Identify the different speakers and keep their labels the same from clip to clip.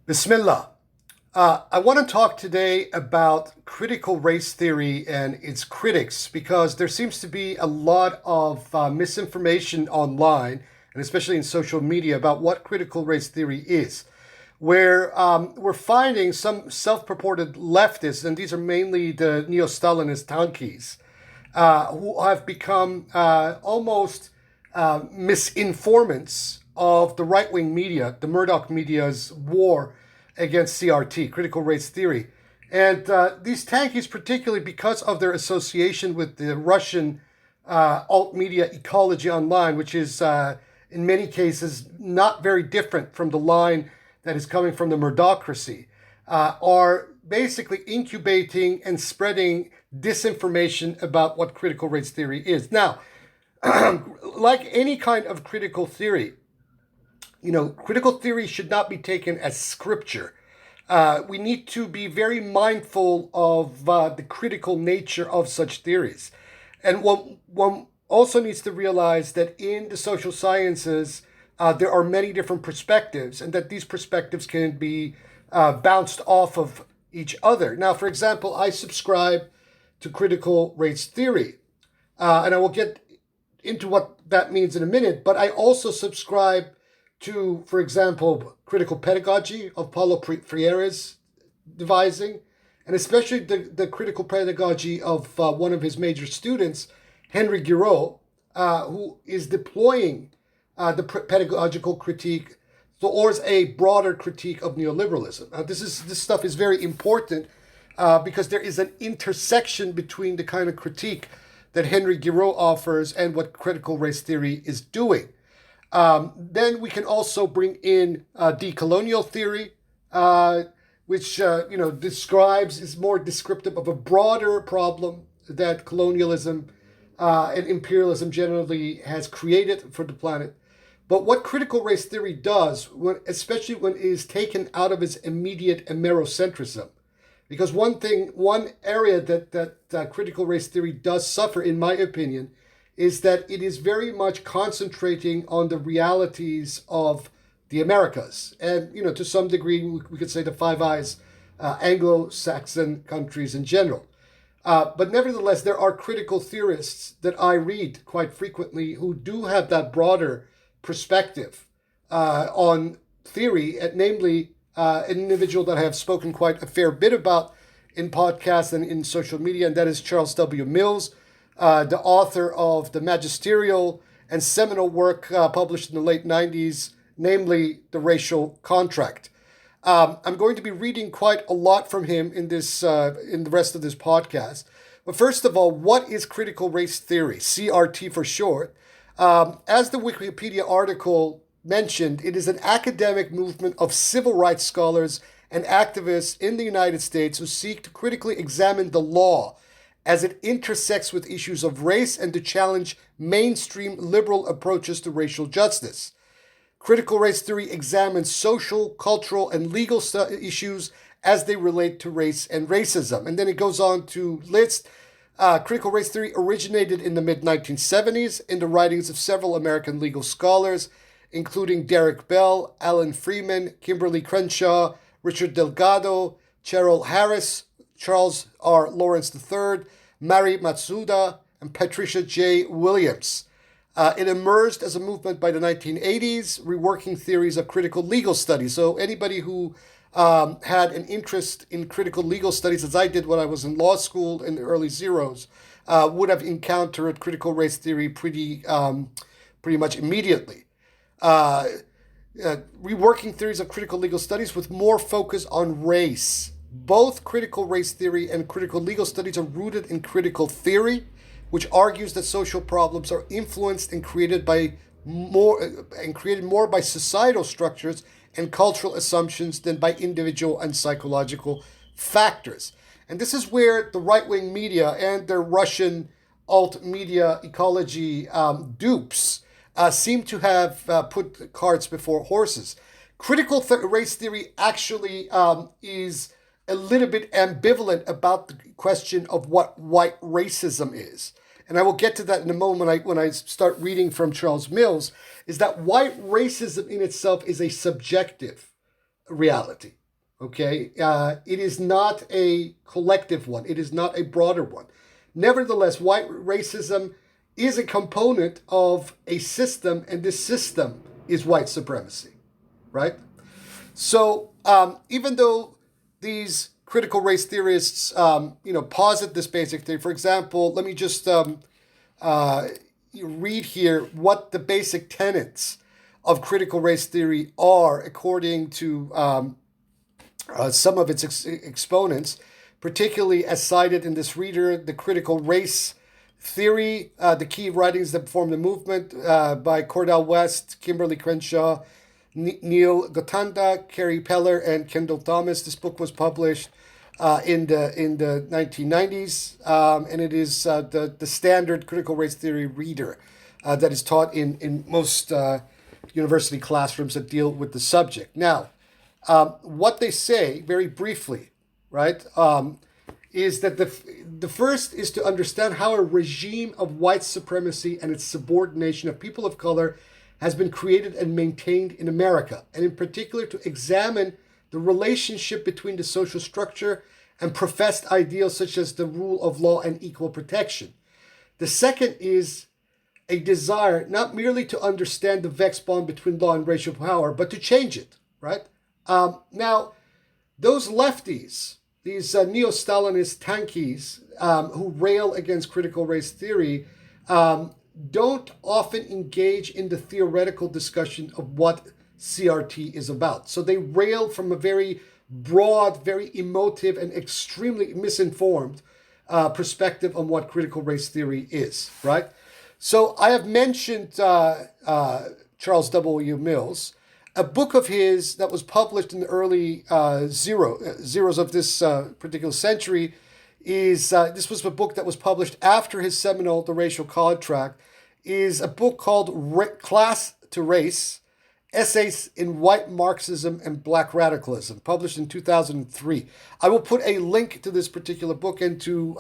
Speaker 1: Bismillah. I want to talk today about critical race theory and its critics because there seems to be a lot of misinformation online and especially in social media about what critical race theory is. Where we're finding some self purported leftists, and these are mainly the neo Stalinist tankies, who have become almost misinformants of the right wing media, the Murdoch media's war against CRT, critical race theory. And these tankies, particularly because of their association with the Russian alt media ecology online, which is in many cases not very different from the line that is coming from the Murdochracy, are basically incubating and spreading disinformation about what critical race theory is. Now, like any kind of critical theory, critical theory should not be taken as scripture. We need to be very mindful of the critical nature of such theories. And one also needs to realize that in the social sciences, there are many different perspectives, and that these perspectives can be bounced off of each other. Now, for example, I subscribe to critical race theory, and I will get into what that means in a minute, but I also subscribe to, for example, critical pedagogy of Paulo Freire's devising, and especially the critical pedagogy of one of his major students, Henry Giraud, who is deploying the pedagogical critique towards a broader critique of neoliberalism. This stuff is very important because there is an intersection between the kind of critique that Henry Giraud offers and what critical race theory is doing. Then we can also bring in decolonial theory, which describes is more descriptive of a broader problem that colonialism and imperialism generally has created for the planet. But what critical race theory does, especially when it is taken out of its immediate Amerocentrism, because one area that critical race theory does suffer, in my opinion, is that it is very much concentrating on the realities of the Americas. And, to some degree, we could say the Five Eyes, Anglo-Saxon countries in general. But nevertheless, there are critical theorists that I read quite frequently who do have that broader perspective on theory, namely an individual that I have spoken quite a fair bit about in podcasts and in social media, and that is Charles W. Mills, the author of the magisterial and seminal work published in the late 90s, namely The Racial Contract. I'm going to be reading quite a lot from him in the rest of this podcast. But first of all, what is critical race theory? CRT for short. As the Wikipedia article mentioned, it is an academic movement of civil rights scholars and activists in the United States who seek to critically examine the law as it intersects with issues of race and to challenge mainstream liberal approaches to racial justice. Critical race theory examines social, cultural, and legal issues as they relate to race and racism. And then it goes on to list critical race theory originated in the mid-1970s in the writings of several American legal scholars, including Derek Bell, Alan Freeman, Kimberly Crenshaw, Richard Delgado, Cheryl Harris, Charles R. Lawrence III, Mari Matsuda, and Patricia J. Williams. It emerged as a movement by the 1980s, reworking theories of critical legal studies. So anybody who had an interest in critical legal studies, as I did when I was in law school in the early zeros, would have encountered critical race theory pretty much immediately. Reworking theories of critical legal studies with more focus on race. Both critical race theory and critical legal studies are rooted in critical theory, which argues that social problems are influenced and created more by societal structures and cultural assumptions than by individual and psychological factors. And this is where the right-wing media and their Russian alt media ecology dupes seem to have put carts before horses. Critical race theory actually is a little bit ambivalent about the question of what white racism is. And I will get to that in a moment when I start reading from Charles Mills, is that white racism in itself is a subjective reality. Okay, it is not a collective one. It is not a broader one. Nevertheless, white racism is a component of a system, and this system is white supremacy, right? So even though these critical race theorists, posit this basic theory, for example, let me just read here what the basic tenets of critical race theory are according to some of its exponents, particularly as cited in this reader, The Critical Race Theory, the key writings that form the movement by Cordell West, Kimberly Crenshaw, Neil Gotanda, Carrie Peller, and Kendall Thomas. This book was published in the 1990s, and it is the standard critical race theory reader that is taught in most university classrooms that deal with the subject. Now, what they say, very briefly, right, is that the first is to understand how a regime of white supremacy and its subordination of people of color has been created and maintained in America, and in particular to examine the relationship between the social structure and professed ideals such as the rule of law and equal protection. The second is a desire not merely to understand the vexed bond between law and racial power, but to change it, right? Now, those lefties, these neo-Stalinist tankies who rail against critical race theory, don't often engage in the theoretical discussion of what CRT is about. So they rail from a very broad, very emotive, and extremely misinformed perspective on what critical race theory is, right? So I have mentioned Charles W. Mills. A book of his that was published in the early zeros of this particular century is, this was a book that was published after his seminal The Racial Contract, is a book called Class to Race, Essays in White Marxism and Black Radicalism, published in 2003. I will put a link to this particular book and to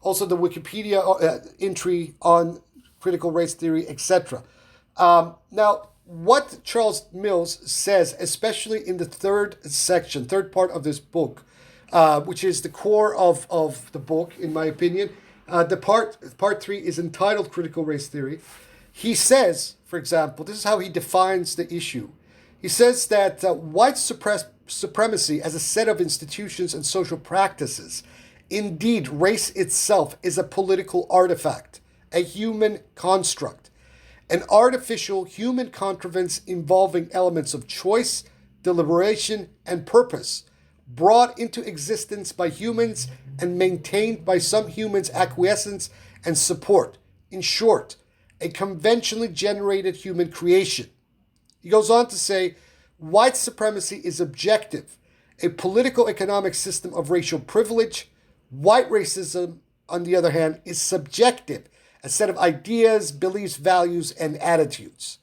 Speaker 1: also the Wikipedia entry on critical race theory, etc. Now, what Charles Mills says, especially in the third part of this book, which is the core of the book, in my opinion, the part 3 is entitled Critical Race Theory. He says, for example, this is how he defines the issue. He says that white supremacy as a set of institutions and social practices, indeed race itself, is a political artifact, a human construct, an artificial human contrivance involving elements of choice, deliberation, and purpose, brought into existence by humans and maintained by some humans' acquiescence and support. In short, a conventionally generated human creation. He goes on to say, white supremacy is objective, a political economic system of racial privilege. White racism, on the other hand, is subjective, a set of ideas, beliefs, values, and attitudes.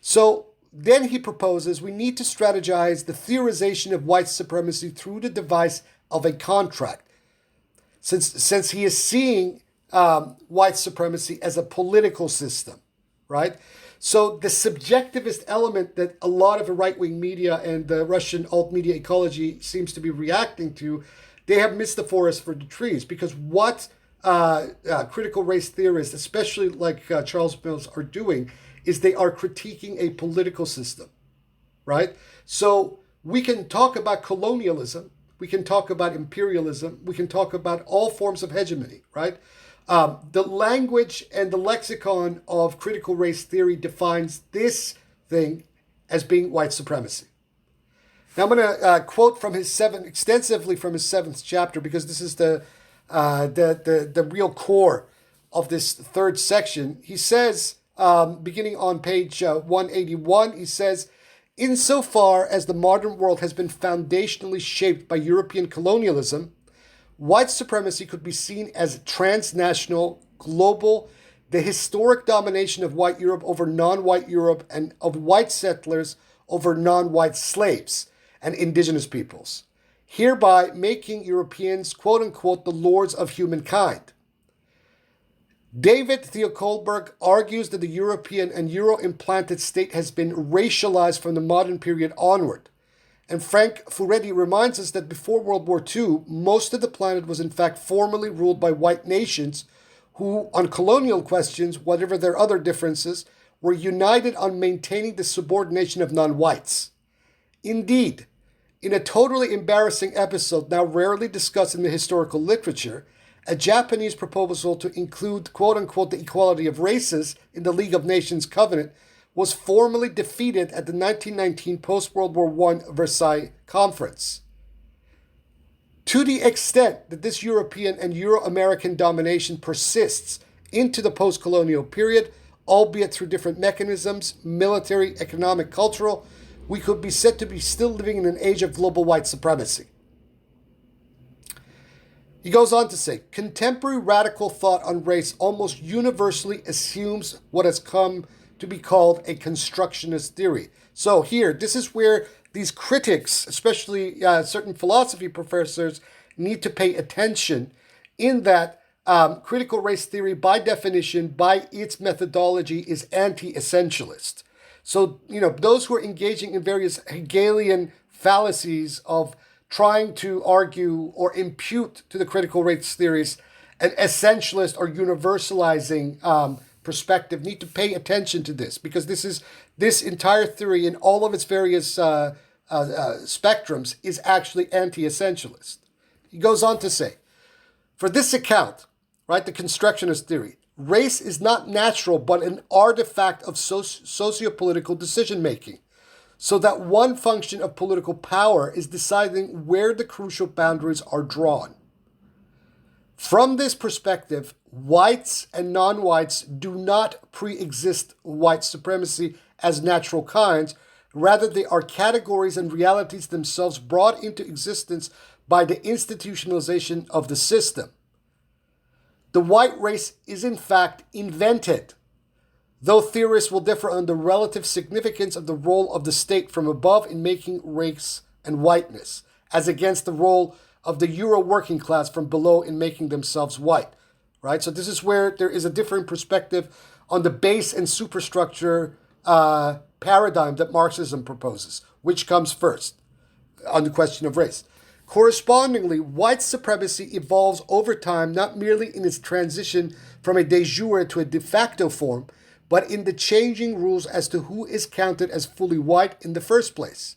Speaker 1: So then he proposes we need to strategize the theorization of white supremacy through the device of a contract, since he is seeing white supremacy as a political system, right? So the subjectivist element that a lot of the right-wing media and the Russian alt-media ecology seems to be reacting to, they have missed the forest for the trees, because what critical race theorists, especially like Charles Mills, are doing is they are critiquing a political system, right? So we can talk about colonialism, we can talk about imperialism, we can talk about all forms of hegemony, right? The language and the lexicon of critical race theory defines this thing as being white supremacy. Now I'm going to quote from extensively from his 7th chapter, because this is the real core of this third section. He says, beginning on page 181, he says, insofar as the modern world has been foundationally shaped by European colonialism, white supremacy could be seen as transnational, global, the historic domination of white Europe over non-white Europe and of white settlers over non-white slaves and indigenous peoples, hereby making Europeans, quote-unquote, the lords of humankind. David Theo Kohlberg argues that the European and Euro-implanted state has been racialized from the modern period onward, And Frank Furedi reminds us that before World War II, most of the planet was in fact formerly ruled by white nations who, on colonial questions, whatever their other differences, were united on maintaining the subordination of non-whites. Indeed, in a totally embarrassing episode now rarely discussed in the historical literature, a Japanese proposal to include quote-unquote the equality of races in the League of Nations Covenant was formally defeated at the 1919 post-World War I Versailles Conference. To the extent that this European and Euro-American domination persists into the post-colonial period, albeit through different mechanisms, military, economic, cultural, we could be said to be still living in an age of global white supremacy. He goes on to say, contemporary radical thought on race almost universally assumes what has come to be called a constructionist theory. So here, this is where these critics, especially certain philosophy professors, need to pay attention, in that critical race theory, by definition, by its methodology, is anti-essentialist. So, those who are engaging in various Hegelian fallacies of trying to argue or impute to the critical race theories an essentialist or universalizing perspective need to pay attention to this, because this entire theory in all of its various spectrums is actually anti-essentialist. He goes on to say, for this account, right, the constructionist theory, race is not natural but an artifact of socio-political decision-making, so that one function of political power is deciding where the crucial boundaries are drawn. From this perspective, whites and non-whites do not pre-exist white supremacy as natural kinds. Rather, they are categories and realities themselves brought into existence by the institutionalization of the system. The white race is in fact invented, though theorists will differ on the relative significance of the role of the state from above in making race and whiteness, as against the role of the Euro working class from below in making themselves white, right? So this is where there is a different perspective on the base and superstructure paradigm that Marxism proposes. Which comes first on the question of race? Correspondingly, white supremacy evolves over time, not merely in its transition from a de jure to a de facto form, but in the changing rules as to who is counted as fully white in the first place.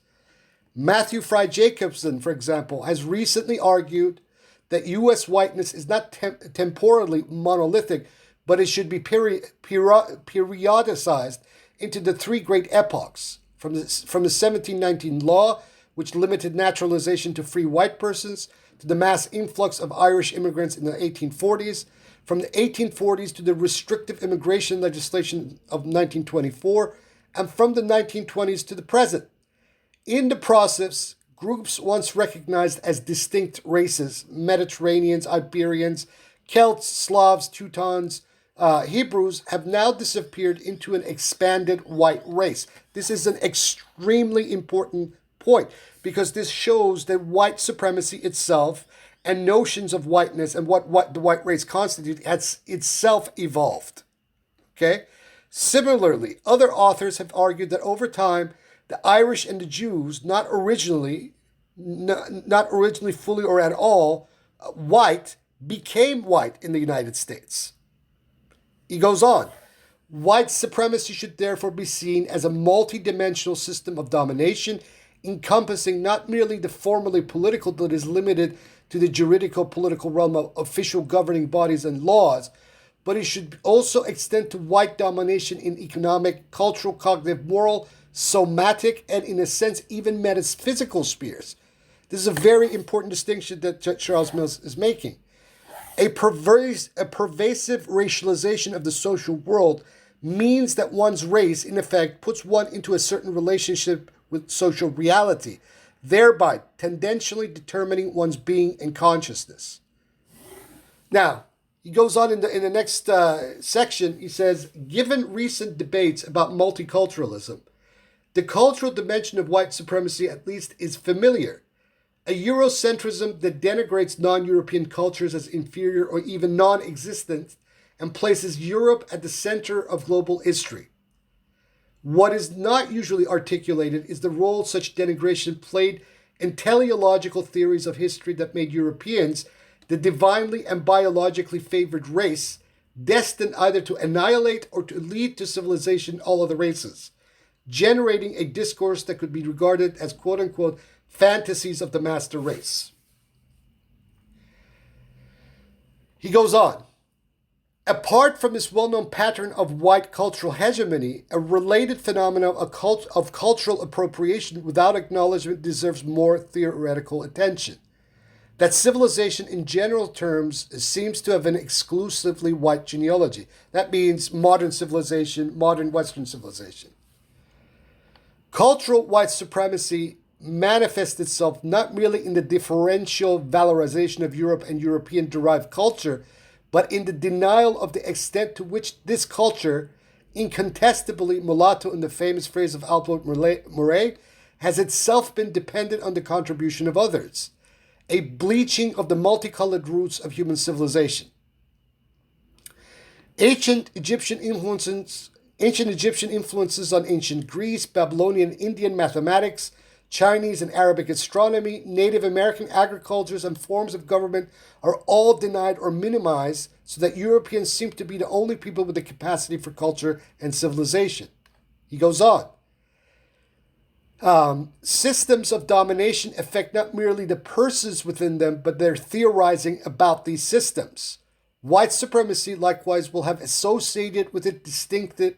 Speaker 1: Matthew Fry Jacobson, for example, has recently argued that U.S. whiteness is not temporally monolithic, but it should be periodicized into the three great epochs, from the 1719 law, which limited naturalization to free white persons, to the mass influx of Irish immigrants in the 1840s, from the 1840s to the restrictive immigration legislation of 1924, and from the 1920s to the present. In the process, groups once recognized as distinct races, Mediterraneans, Iberians, Celts, Slavs, Teutons, Hebrews, have now disappeared into an expanded white race. This is an extremely important point, because this shows that white supremacy itself and notions of whiteness and what the white race constitutes has itself evolved. Okay? Similarly, other authors have argued that over time, the Irish and the Jews, not originally fully or at all white, became white in the United States. He goes on. White supremacy should therefore be seen as a multidimensional system of domination, encompassing not merely the formally political that is limited to the juridical political realm of official governing bodies and laws, but it should also extend to white domination in economic, cultural, cognitive, moral, somatic, and in a sense, even metaphysical spheres. This is a very important distinction that Charles Mills is making. A pervasive racialization of the social world means that one's race, in effect, puts one into a certain relationship with social reality, thereby tendentially determining one's being and consciousness. Now, he goes on in the next section, he says, given recent debates about multiculturalism, the cultural dimension of white supremacy at least is familiar. A Eurocentrism that denigrates non-European cultures as inferior or even non-existent and places Europe at the center of global history. What is not usually articulated is the role such denigration played in teleological theories of history that made Europeans the divinely and biologically favored race, destined either to annihilate or to lead to civilization all other races, generating a discourse that could be regarded as quote-unquote fantasies of the master race. He goes on. Apart from this well-known pattern of white cultural hegemony, a related phenomenon of cultural appropriation without acknowledgement deserves more theoretical attention. That civilization in general terms seems to have an exclusively white genealogy. That means modern civilization, modern Western civilization. Cultural white supremacy manifests itself not merely in the differential valorization of Europe and European-derived culture, but in the denial of the extent to which this culture, incontestably mulatto in the famous phrase of Albert Murray, has itself been dependent on the contribution of others, a bleaching of the multicolored roots of human civilization. Ancient Egyptian influences on ancient Greece, Babylonian, Indian mathematics, Chinese and Arabic astronomy, Native American agricultures, and forms of government are all denied or minimized so that Europeans seem to be the only people with the capacity for culture and civilization. He goes on. Systems of domination affect not merely the persons within them, but their theorizing about these systems. White supremacy, likewise, will have associated with it distinctive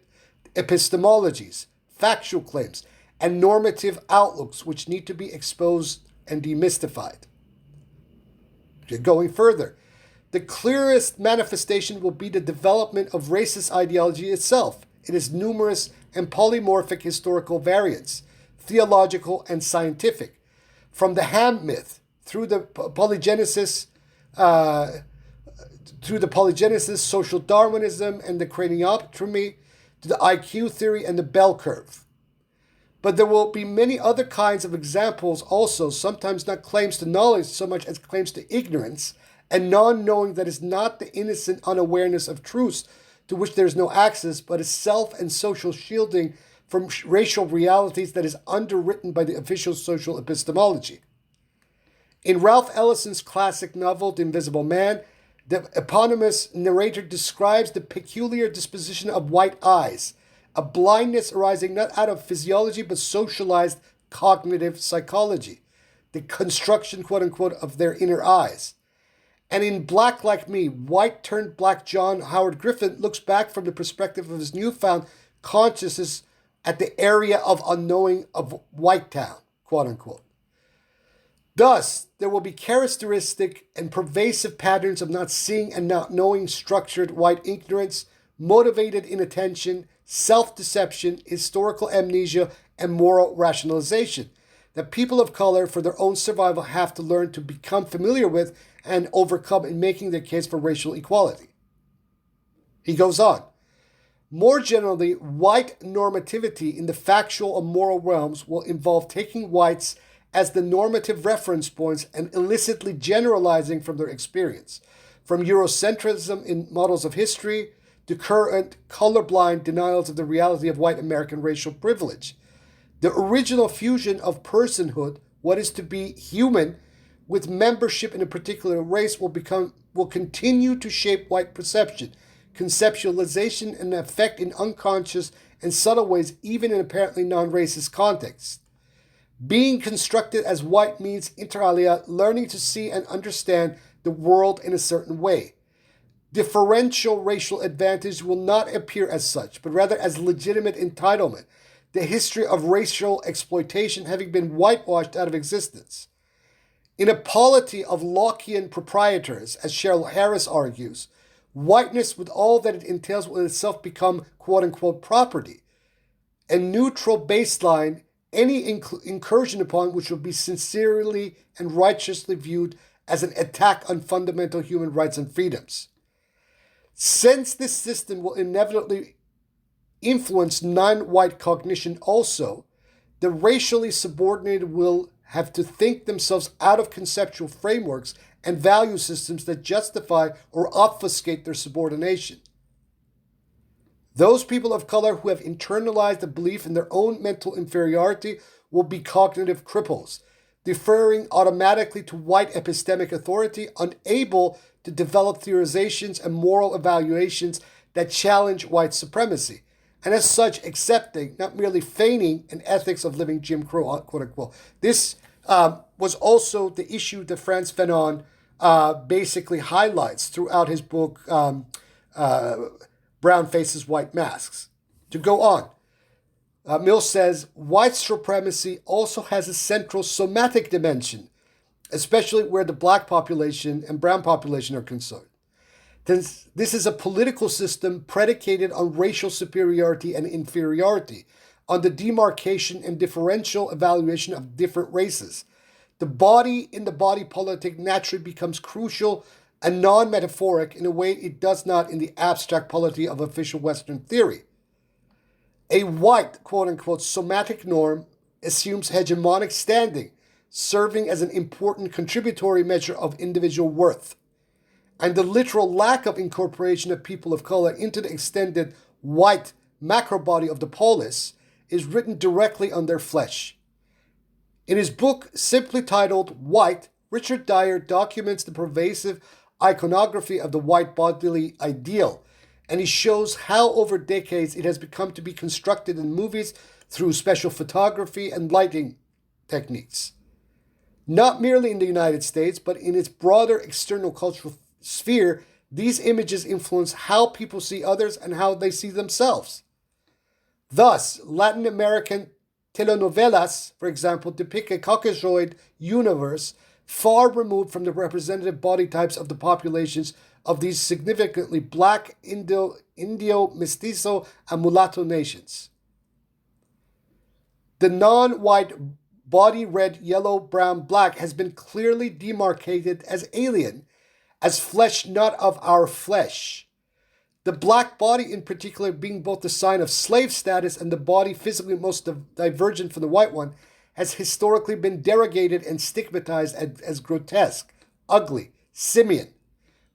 Speaker 1: epistemologies, factual claims, and normative outlooks which need to be exposed and demystified. Going further, the clearest manifestation will be the development of racist ideology itself in its numerous and polymorphic historical variants, theological and scientific, from the Ham myth through the polygenesis, social Darwinism, and the craniotomy to the IQ theory and the bell curve. But there will be many other kinds of examples also, sometimes not claims to knowledge so much as claims to ignorance, and non-knowing that is not the innocent unawareness of truths to which there is no access, but a self and social shielding from racial realities that is underwritten by the official social epistemology. In Ralph Ellison's classic novel, The Invisible Man, the eponymous narrator describes the peculiar disposition of white eyes, a blindness arising not out of physiology but socialized cognitive psychology, the construction, quote-unquote, of their inner eyes. And in Black Like Me, white-turned-black John Howard Griffin looks back from the perspective of his newfound consciousness at the area of unknowing of White Town, quote-unquote. Thus, there will be characteristic and pervasive patterns of not seeing and not knowing structured white ignorance, motivated inattention, self-deception, historical amnesia, and moral rationalization that people of color, for their own survival, have to learn to become familiar with and overcome in making their case for racial equality. He goes on. More generally, white normativity in the factual and moral realms will involve taking whites as the normative reference points and illicitly generalizing from their experience, from Eurocentrism in models of history to current colorblind denials of the reality of white American racial privilege. The original fusion of personhood, what is to be human, with membership in a particular race will continue to shape white perception, conceptualization, and effect in unconscious and subtle ways, even in apparently non-racist contexts. Being constructed as white means, inter alia, learning to see and understand the world in a certain way. Differential racial advantage will not appear as such, but rather as legitimate entitlement, the history of racial exploitation having been whitewashed out of existence. In a polity of Lockean proprietors, as Cheryl Harris argues, whiteness with all that it entails will itself become quote-unquote property, a neutral baseline, any incursion upon which will be sincerely and righteously viewed as an attack on fundamental human rights and freedoms. Since this system will inevitably influence non-white cognition also, the racially subordinated will have to think themselves out of conceptual frameworks and value systems that justify or obfuscate their subordination. Those people of color who have internalized the belief in their own mental inferiority will be cognitive cripples, deferring automatically to white epistemic authority, unable to develop theorizations and moral evaluations that challenge white supremacy, and as such accepting, not merely feigning, an ethics of living Jim Crow, quote unquote. This was also the issue that Frantz Fanon basically highlights throughout his book, Brown Faces, White Masks. To go on, Mills says, white supremacy also has a central somatic dimension, especially where the black population and brown population are concerned. This is a political system predicated on racial superiority and inferiority, on the demarcation and differential evaluation of different races. The body in the body politic naturally becomes crucial and non-metaphoric in a way it does not in the abstract polity of official Western theory. A white, quote-unquote, somatic norm assumes hegemonic standing, serving as an important contributory measure of individual worth. And the literal lack of incorporation of people of color into the extended white macrobody of the polis is written directly on their flesh. In his book, simply titled White, Richard Dyer documents the pervasive iconography of the white bodily ideal, and he shows how over decades it has become to be constructed in movies through special photography and lighting techniques. Not merely in the United States, but in its broader external cultural sphere, these images influence how people see others and how they see themselves. Thus, Latin American telenovelas, for example, depict a Caucasoid universe far removed from the representative body types of the populations of these significantly black, Indio, mestizo, and mulatto nations. The non-white body red, yellow, brown, black has been clearly demarcated as alien, as flesh not of our flesh. The black body in particular being both the sign of slave status and the body physically most divergent from the white one, has historically been derogated and stigmatized as grotesque, ugly, simian,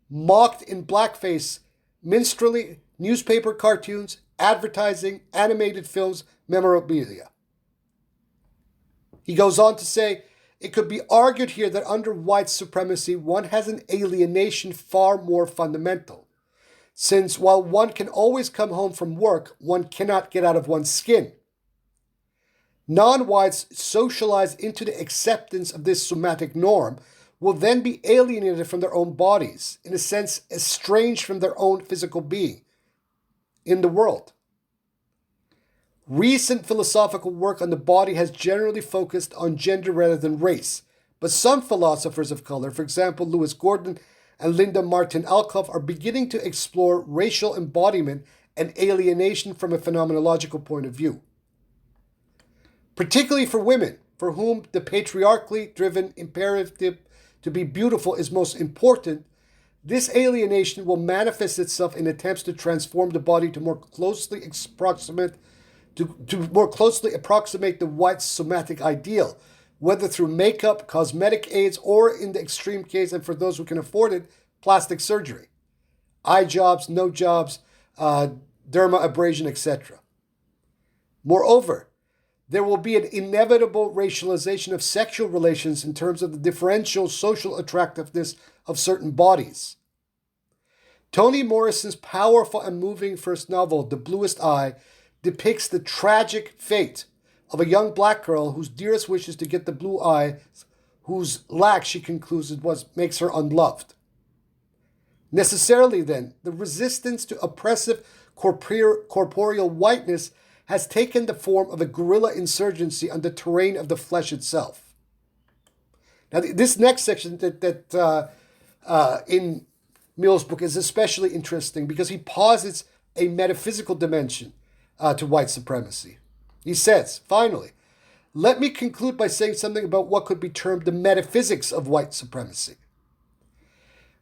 Speaker 1: mocked in blackface, minstrelly, newspaper cartoons, advertising, animated films, memorabilia. He goes on to say, it could be argued here that under white supremacy, one has an alienation far more fundamental, since while one can always come home from work, one cannot get out of one's skin. Non-whites socialized into the acceptance of this somatic norm will then be alienated from their own bodies, in a sense estranged from their own physical being in the world. Recent philosophical work on the body has generally focused on gender rather than race, but some philosophers of color, for example Lewis Gordon and Linda Martin Alcoff, are beginning to explore racial embodiment and alienation from a phenomenological point of view. Particularly for women, for whom the patriarchally driven imperative to be beautiful is most important, this alienation will manifest itself in attempts to transform the body to more closely approximate the white somatic ideal, whether through makeup, cosmetic aids, or in the extreme case, and for those who can afford it, plastic surgery, eye jobs, nose jobs, dermabrasion, etc. Moreover, there will be an inevitable racialization of sexual relations in terms of the differential social attractiveness of certain bodies. Toni Morrison's powerful and moving first novel, The Bluest Eye, depicts the tragic fate of a young black girl whose dearest wish is to get the blue eye, whose lack, she concludes, makes her unloved. Necessarily, then, the resistance to oppressive corporeal whiteness has taken the form of a guerrilla insurgency on the terrain of the flesh itself. Now, this next section that in Mill's book is especially interesting because he posits a metaphysical dimension to white supremacy. He says, finally, let me conclude by saying something about what could be termed the metaphysics of white supremacy.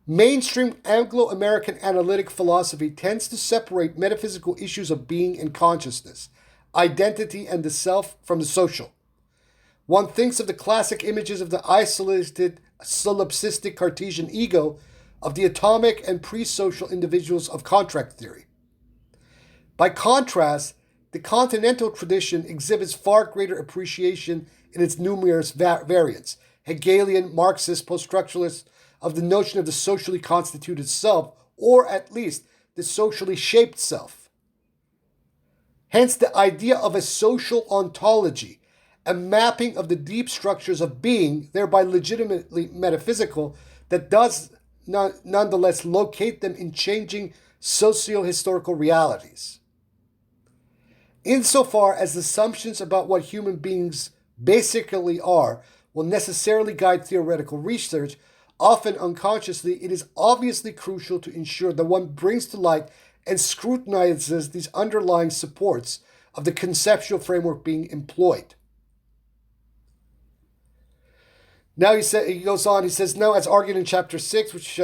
Speaker 1: Mainstream Anglo-American analytic philosophy tends to separate metaphysical issues of being and consciousness, identity and the self from the social. One thinks of the classic images of the isolated, solipsistic Cartesian ego, of the atomic and pre-social individuals of contract theory. By contrast, the continental tradition exhibits far greater appreciation in its numerous variants, Hegelian, Marxist, post-structuralist, of the notion of the socially constituted self, or at least the socially shaped self. Hence, the idea of a social ontology, a mapping of the deep structures of being, thereby legitimately metaphysical, that does nonetheless locate them in changing socio-historical realities. Insofar as assumptions about what human beings basically are will necessarily guide theoretical research, often unconsciously, it is obviously crucial to ensure that one brings to light and scrutinizes these underlying supports of the conceptual framework being employed. Now he goes on, he says, now as argued in chapter 6, which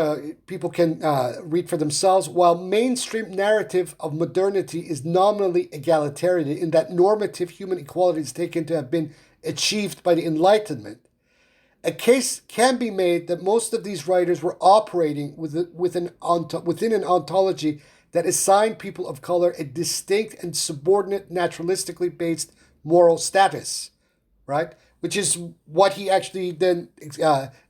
Speaker 1: people can read for themselves, while mainstream narrative of modernity is nominally egalitarian in that normative human equality is taken to have been achieved by the Enlightenment, a case can be made that most of these writers were operating within an ontology that assigned people of color a distinct and subordinate, naturalistically based moral status, right? Which is what he actually then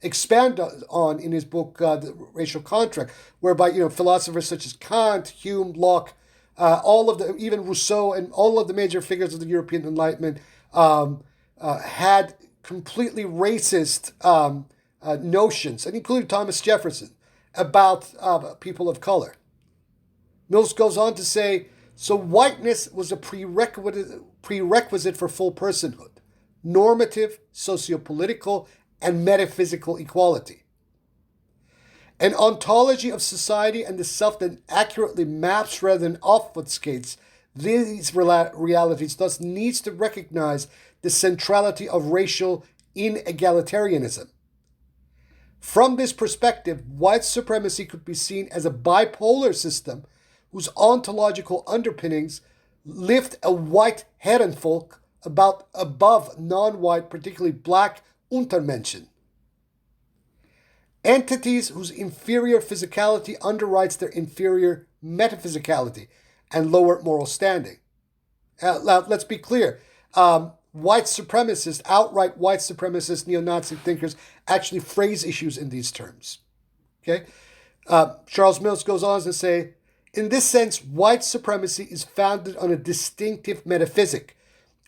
Speaker 1: expanded on in his book, The Racial Contract, whereby philosophers such as Kant, Hume, Locke, even Rousseau, and all of the major figures of the European Enlightenment had completely racist notions, and including Thomas Jefferson, about people of color. Mills goes on to say, so whiteness was a prerequisite for full personhood, normative, socio-political, and metaphysical equality. An ontology of society and the self that accurately maps rather than obfuscates these realities thus needs to recognize the centrality of racial inegalitarianism. From this perspective, white supremacy could be seen as a bipolar system whose ontological underpinnings lift a white Herrenvolk above non-white, particularly black Untermenschen. Entities whose inferior physicality underwrites their inferior metaphysicality and lower moral standing. Let's be clear. White supremacists, outright white supremacist neo-Nazi thinkers actually phrase issues in these terms. Okay, Charles Mills goes on to say, in this sense, white supremacy is founded on a distinctive metaphysic,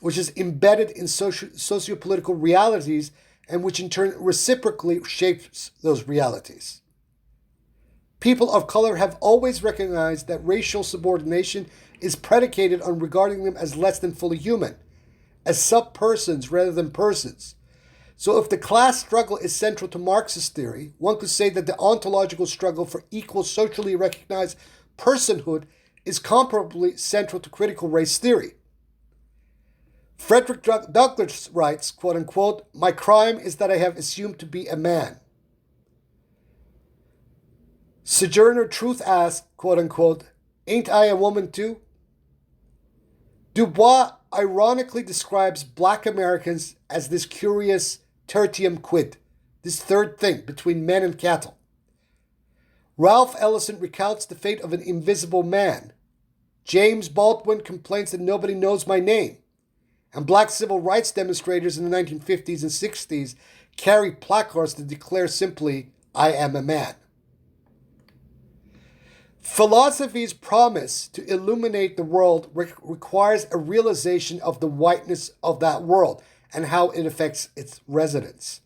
Speaker 1: which is embedded in socio-political realities and which in turn reciprocally shapes those realities. People of color have always recognized that racial subordination is predicated on regarding them as less than fully human, as sub-persons rather than persons. So if the class struggle is central to Marxist theory, one could say that the ontological struggle for equal socially recognized personhood is comparably central to critical race theory. Frederick Douglass writes, quote unquote, my crime is that I have assumed to be a man. Sojourner Truth asks, quote unquote, ain't I a woman too? Du Bois ironically describes black Americans as this curious tertium quid, this third thing between men and cattle. Ralph Ellison recounts the fate of an invisible man. James Baldwin complains that nobody knows my name. And black civil rights demonstrators in the 1950s and 60s carry placards that declare simply, I am a man. Philosophy's promise to illuminate the world requires a realization of the whiteness of that world and how it affects its residents.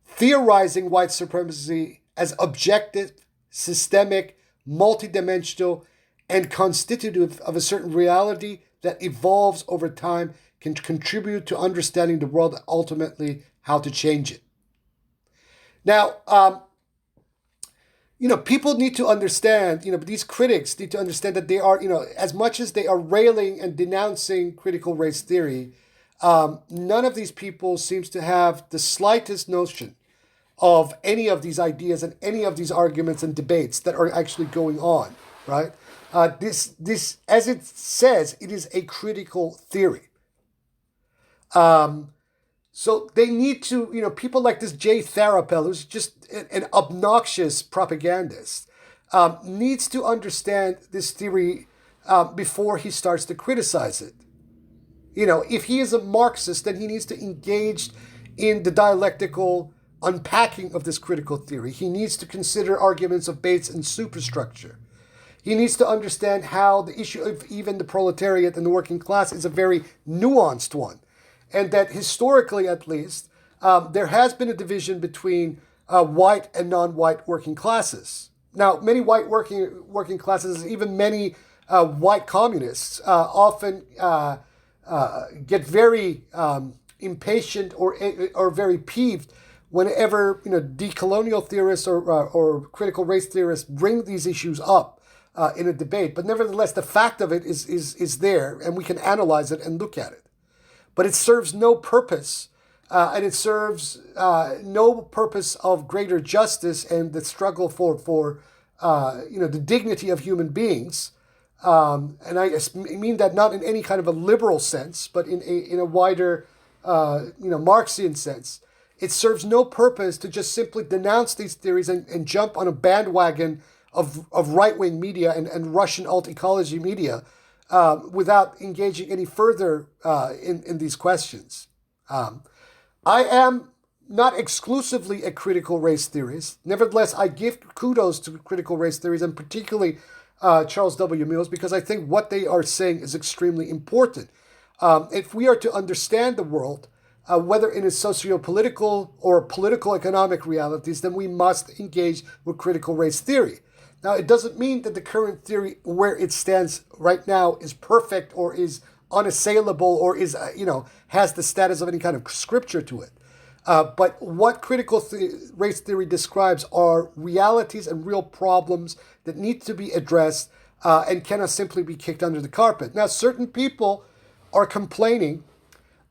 Speaker 1: Theorizing white supremacy as objective, systemic, multidimensional, and constitutive of a certain reality that evolves over time can contribute to understanding the world and ultimately how to change it. Now, people need to understand, these critics need to understand that they are, as much as they are railing and denouncing critical race theory, none of these people seems to have the slightest notion of any of these ideas and any of these arguments and debates that are actually going on, right? This, as it says, it is a critical theory. So they need to, people like this Jay Tharapel, who's just an obnoxious propagandist, needs to understand this theory before he starts to criticize it. If he is a Marxist, then he needs to engage in the dialectical unpacking of this critical theory. He needs to consider arguments of base and superstructure. He needs to understand how the issue of even the proletariat and the working class is a very nuanced one. And that historically, at least, there has been a division between white and non-white working classes. Now, many white working classes, even many white communists, often get very impatient or very peeved whenever decolonial theorists or critical race theorists bring these issues up in a debate. But nevertheless, the fact of it is there, and we can analyze it and look at it. But it serves no purpose, and it serves no purpose of greater justice and the struggle for the dignity of human beings. And I mean that not in any kind of a liberal sense, but in a wider Marxian sense. It serves no purpose to just simply denounce these theories and jump on a bandwagon of right-wing media and Russian alt-ecology media without engaging any further in these questions. I am not exclusively a critical race theorist. Nevertheless, I give kudos to critical race theories, and particularly Charles W. Mills, because I think what they are saying is extremely important. If we are to understand the world, whether in its socio-political or political economic realities, then we must engage with critical race theory. Now, it doesn't mean that the current theory, where it stands right now, is perfect or is unassailable or is, has the status of any kind of scripture to it. But what critical race theory describes are realities and real problems that need to be addressed and cannot simply be kicked under the carpet. Now, certain people are complaining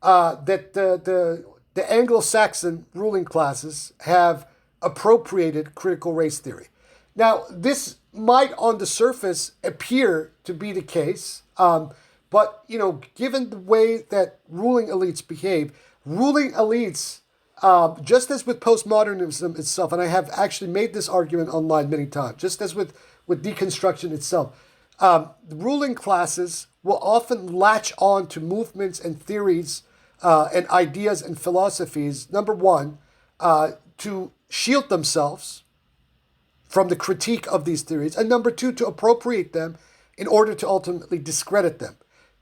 Speaker 1: that the Anglo-Saxon ruling classes have appropriated critical race theory. Now, this might on the surface appear to be the case, but, given the way that ruling elites behave, ruling elites, just as with postmodernism itself, and I have actually made this argument online many times, just as with deconstruction itself, the ruling classes will often latch on to movements and theories and ideas and philosophies, number one, to shield themselves from the critique of these theories, and number two, to appropriate them in order to ultimately discredit them.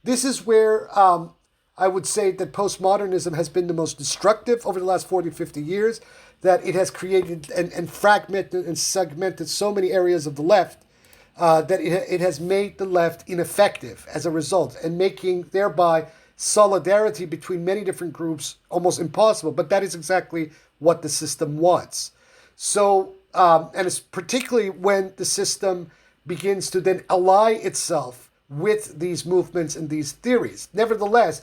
Speaker 1: This is where I would say that postmodernism has been the most destructive over the last 40, 50 years, that it has created and fragmented and segmented so many areas of the left that it has made the left ineffective as a result, and making thereby solidarity between many different groups almost impossible. But that is exactly what the system wants. So, and it's particularly when the system begins to then ally itself with these movements and these theories. Nevertheless,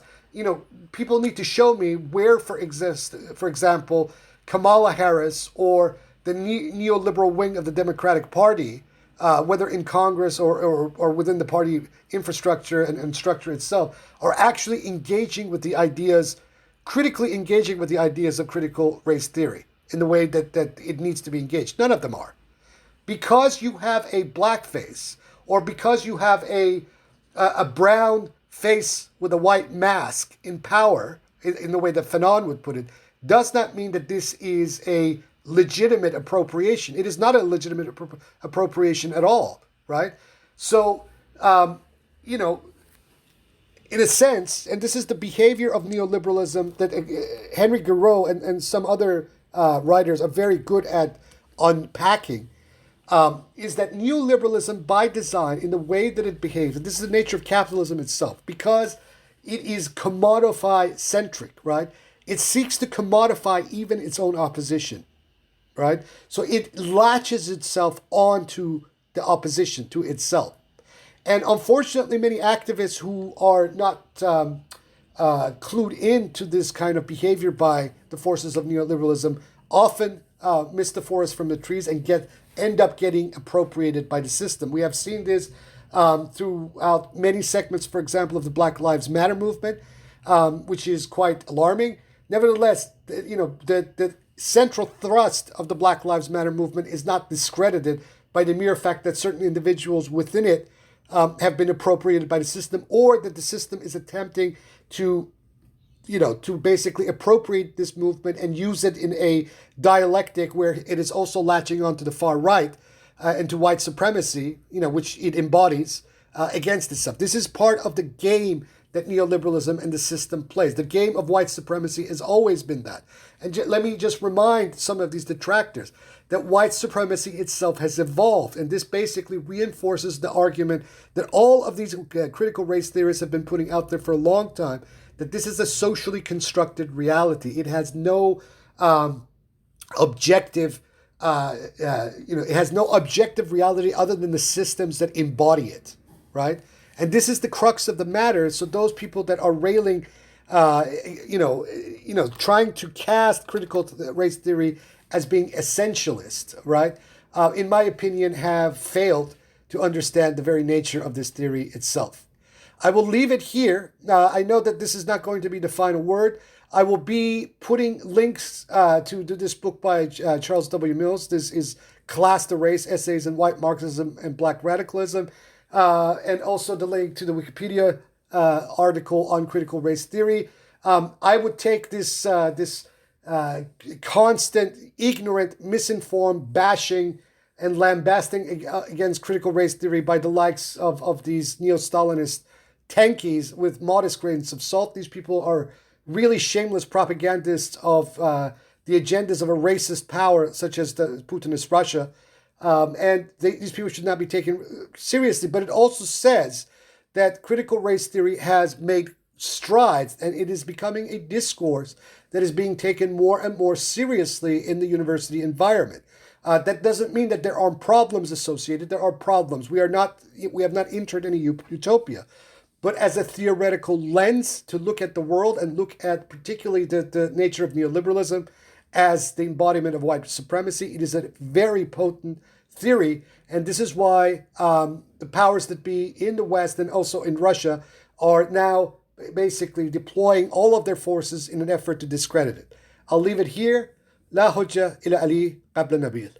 Speaker 1: people need to show me where, for example, Kamala Harris or the neoliberal wing of the Democratic Party, whether in Congress or within the party infrastructure and structure itself, are actually engaging with the ideas, critically engaging with the ideas of critical race theory in the way that it needs to be engaged. None of them are. Because you have a black face, or because you have a brown face with a white mask in power, in the way that Fanon would put it, does not mean that this is a legitimate appropriation. It is not a legitimate appropriation at all, right? So, in a sense, and this is the behavior of neoliberalism that Henry Giroux and some other writers are very good at unpacking, is that neoliberalism by design, in the way that it behaves, and this is the nature of capitalism itself, because it is commodify-centric, right? It seeks to commodify even its own opposition, right? So it latches itself onto the opposition, to itself. And unfortunately, many activists who are not clued into this kind of behavior by the forces of neoliberalism often miss the forest from the trees and end up getting appropriated by the system. We have seen this throughout many segments, for example, of the Black Lives Matter movement, which is quite alarming. Nevertheless, the central thrust of the Black Lives Matter movement is not discredited by the mere fact that certain individuals within it have been appropriated by the system, or that the system is attempting to to basically appropriate this movement and use it in a dialectic where it is also latching onto the far right and to white supremacy, which it embodies against itself. This is part of the game that neoliberalism and the system plays. The game of white supremacy has always been that. And let me just remind some of these detractors that white supremacy itself has evolved. And this basically reinforces the argument that all of these critical race theorists have been putting out there for a long time, that this is a socially constructed reality. It has no objective, it has no objective reality other than the systems that embody it, right? And this is the crux of the matter. So those people that are railing, trying to cast critical race theory as being essentialist, right? In my opinion, have failed to understand the very nature of this theory itself. I will leave it here. I know that this is not going to be the final word. I will be putting links to this book by Charles W. Mills. This is Class to Race, Essays in White Marxism and Black Radicalism. And also the link to the Wikipedia article on critical race theory. I would take this constant, ignorant, misinformed bashing and lambasting against critical race theory by the likes of these neo-Stalinist tankies with modest grains of salt. These people are really shameless propagandists of the agendas of a racist power such as the Putinist Russia. And these people should not be taken seriously. But it also says that critical race theory has made strides, and it is becoming a discourse that is being taken more and more seriously in the university environment. That doesn't mean that there aren't problems associated. There are problems. We have not entered any utopia. But as a theoretical lens to look at the world and look at particularly the nature of neoliberalism as the embodiment of white supremacy, it is a very potent theory. And this is why the powers that be in the West and also in Russia are now basically deploying all of their forces in an effort to discredit it. I'll leave it here. La hujja ila Ali qabla nabil.